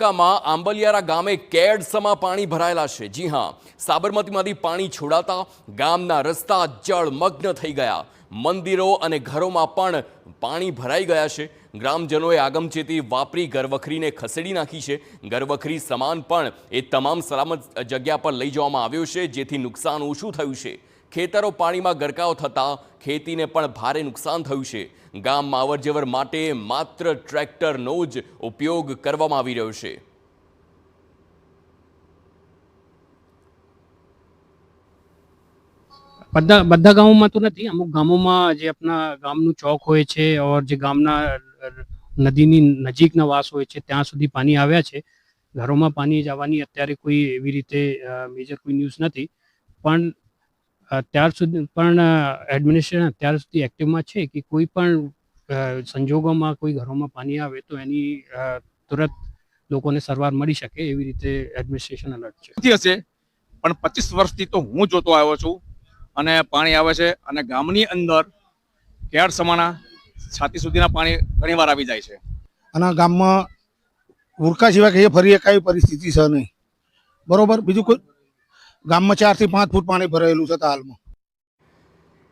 બનાસકાંઠામાં આંબલિયારા ગામે કેડસમાં પાણી ભરાયેલા છે। જી હા, સાબરમતીમાંથી પાણી છોડાતા ગામના રસ્તા જળમગ્ન થઈ ગયા। મંદિરો અને ઘરોમાં પણ પાણી ભરાઈ ગયા છે। ગ્રામજનોએ આગમચેતી વાપરી ઘરવખરીને ખસેડી નાખી છે। ઘરવખરી સામાન પણ એ તમામ સલામત જગ્યા પર લઈ જવામાં આવ્યો છે, જેથી નુકસાન ઓછું થયું છે। ખેતરો પાણીમાં ગરકાવ થતાં ખેતીને પણ ભારે નુકસાન થયું છે। ગામમાં અવરજવર માટે માત્ર ટ્રેક્ટરનો જ ઉપયોગ કરવામાં આવી રહ્યો છે। બધા ગામોમાં તો નથી, અમુક ગામોમાં જે આપણા ગામનું ચોક હોય છે ઓર જે ગામના નદીની નજીકના વાસ હોય છે ત્યાં સુધી પાણી આવ્યા છે। ઘરોમાં પાણી જવાની અત્યારે કોઈ એવી રીતે મેજર કોઈ ન્યૂઝ નથી, પણ અત્યાર સુધી પણ એડમિનિસ્ટ્રેશન અત્યાર સુધી એક્ટિવમાં છે કે કોઈ પણ સંજોગોમાં કોઈ ઘરોમાં પાણી આવે તો એની તુરંત લોકોને સારવાર મળી શકે એવી રીતે એડમિનિસ્ટ્રેશન એલર્ટ છે। હશે પણ 25 વર્ષથી તો હું જોતો આવ્યો છું અને પાણી આવે છે અને ગામની અંદર કેડ સમાના છાતી સુધીના પાણી ઘણીવાર આવી જાય છે અને ગામમાં ઉરકા સિવાય કે ફરી એકાવી પરિસ્થિતિ છે નહીં, બરોબર। બીજું કોઈ ગામમાં 4 થી 5 ફૂટ પાણી ભરાયેલું છે હાલમાં।